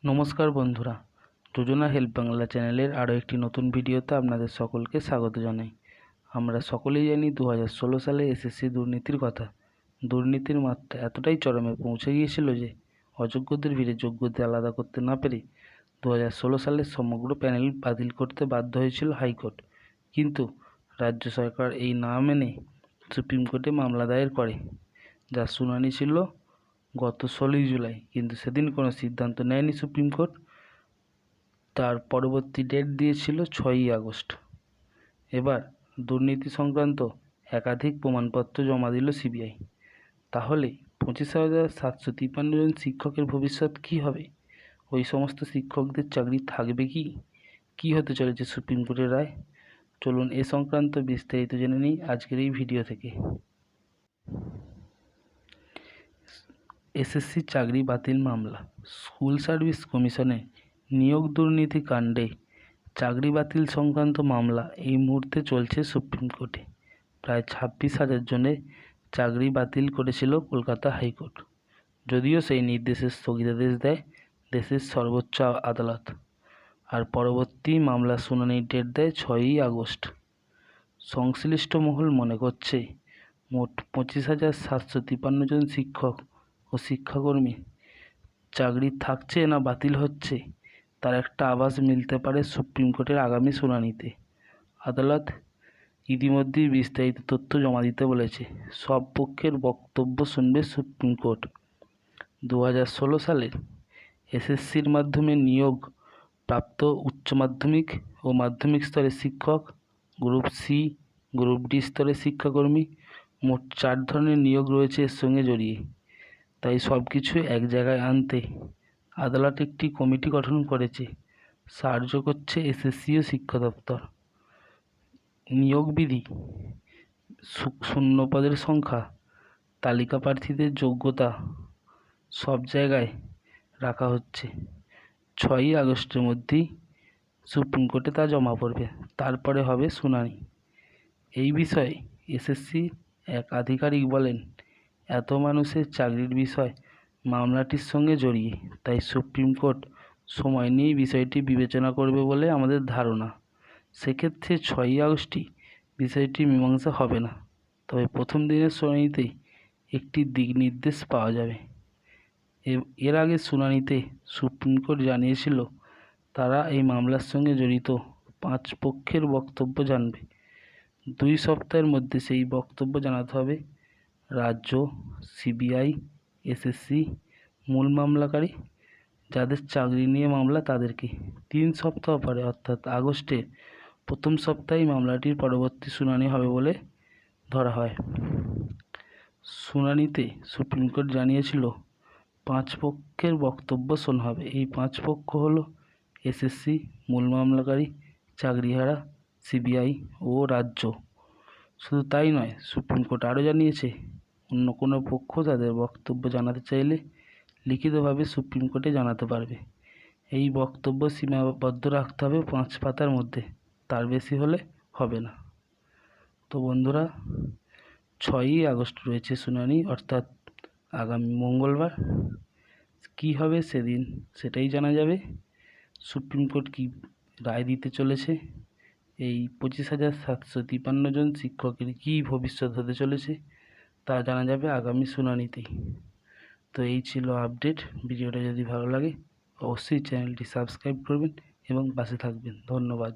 নমস্কার বন্ধুরা, যোজনা হেল্প বাংলা চ্যানেলের আরও একটি নতুন ভিডিওতে আপনাদের সকলকে স্বাগত জানাই। আমরা সকলেই জানি 2016 সালে এসএসসি দুর্নীতির কথা। দুর্নীতির মাত্রা এতটাই চরমে পৌঁছে গিয়েছিল যে অযোগ্যদের ভিড়ে যোগ্যদের আলাদা করতে না পেরে 2016 সালের সমগ্র প্যানেল বাতিল করতে বাধ্য হয়েছিল হাইকোর্ট। কিন্তু রাজ্য সরকার এই না মেনে সুপ্রিম কোর্টে মামলা দায়ের করে, যার শুনানি ছিল গত 16ই জুলাই। কিন্তু সেদিন কোনো সিদ্ধান্ত নেয়নি সুপ্রিম কোর্ট। তার পরবর্তী ডেট দিয়েছিল 6ই আগস্ট। এবার দুর্নীতি সংক্রান্ত একাধিক প্রমাণপত্র জমা দিল সিবিআই। তাহলে 25,753 জন শিক্ষকের ভবিষ্যৎ কী হবে? ওই সমস্ত শিক্ষকদের চাকরি থাকবে কি? কী হতে চলেছে সুপ্রিম কোর্টের রায়? চলুন এ সংক্রান্ত বিস্তারিত জেনে নিই আজকের এই ভিডিও থেকে। এসএসসি চাকরি বাতিল মামলা। স্কুল সার্ভিস কমিশনে নিয়োগ দুর্নীতি কাণ্ডে চাকরি বাতিল সংক্রান্ত মামলা এই মুহূর্তে চলছে সুপ্রিম কোর্টে। প্রায় 26,000 জনের চাকরি বাতিল করেছিল কলকাতা হাইকোর্ট, যদিও সেই নির্দেশের স্থগিতাদেশ দেয় দেশের সর্বোচ্চ আদালত। আর পরবর্তী মামলার শুনানির ডেট দেয় 6ই আগস্ট। সংশ্লিষ্ট মহল মনে করছে মোট 25,753 জন শিক্ষক ও শিক্ষাকর্মী চাকরি থাকছে না বাতিল হচ্ছে, তার একটা আভাস মিলতে পারে সুপ্রিম কোর্টের আগামী শুনানিতে। আদালত ইতিমধ্যেই বিস্তারিত তথ্য জমা দিতে বলেছে। সব পক্ষের বক্তব্য শুনবে সুপ্রিম কোর্ট। 2016 সালের এসএসসির মাধ্যমে নিয়োগ প্রাপ্ত উচ্চ মাধ্যমিক ও মাধ্যমিক স্তরের শিক্ষক, গ্রুপ সি, গ্রুপ ডি স্তরের শিক্ষাকর্মী, মোট 4 ধরনের নিয়োগ রয়েছে এর সঙ্গে জড়িয়ে। তাই সব কিছু এক জায়গায় আনতে আদালত একটি কমিটি গঠন করেছে। সাহায্য করছে এসএসসি ও শিক্ষা দপ্তর। নিয়োগ বিধি, শূন্য পদের সংখ্যা, তালিকা প্রার্থীদের যোগ্যতা সব জায়গায় রাখা হচ্ছে। 6ই আগস্টের মধ্যেই সুপ্রিম কোর্টে তা জমা পড়বে, তারপরে হবে শুনানি। এই বিষয়ে এসএসসি এক আধিকারিক বলেন, এত মানুষের চাকরির বিষয় মামলাটির সঙ্গে জড়িয়ে, তাই সুপ্রিম কোর্ট সময় নিয়ে বিষয়টি বিবেচনা করবে বলে আমাদের ধারণা। সেক্ষেত্রে 6ই আগস্টই বিষয়টির মীমাংসা হবে না, তবে প্রথম দিনের শুনানিতেই একটি দিক নির্দেশ পাওয়া যাবে। এর আগে শুনানিতে সুপ্রিম কোর্ট জানিয়েছিল তারা এই মামলার সঙ্গে জড়িত 5 পক্ষের বক্তব্য জানবে। 2 সপ্তাহের মধ্যে সেই বক্তব্য জানাতে হবে রাজ্য, সিবিআই, এসএসসি, মূল মামলাকারী যাদের চাকরি নিয়ে মামলা তাদেরকে। 3 সপ্তাহ পরে অর্থাৎ আগস্টের প্রথম সপ্তাহেই মামলাটির পরবর্তী শুনানি হবে বলে ধরা হয়। শুনানিতে সুপ্রিম কোর্ট জানিয়েছিল 5 পক্ষের বক্তব্য শোনা হবে। এই 5 পক্ষ হলো এসএসসি, মূল মামলাকারী, চাকরিহারা, সিবিআই ও রাজ্য। শুধু তাই নয়, সুপ্রিম কোর্ট আরও জানিয়েছে অন্য কোনো পক্ষ তাদের বক্তব্য জানাতে চাইলে লিখিতভাবে সুপ্রিম কোর্টে জানাতে পারবে। এই বক্তব্য সীমাবদ্ধ রাখতে হবে 5 পাতার মধ্যে, তার বেশি হলে হবে না। তো বন্ধুরা, 6ই আগস্ট রয়েছে শুনানি, অর্থাৎ আগামী মঙ্গলবার। কি হবে সেদিন সেটাই জানা যাবে। সুপ্রিম কোর্ট কি রায় দিতে চলেছে, এই 25,753 জন শিক্ষকের কী ভবিষ্যৎ হতে চলেছে তা জানা যাবে আগামী শুনানিতেই। তো এই ছিল আপডেট। ভিডিওটা যদি ভালো লাগে অবশ্যই চ্যানেলটি সাবস্ক্রাইব করবেন এবং পাশে থাকবেন। ধন্যবাদ।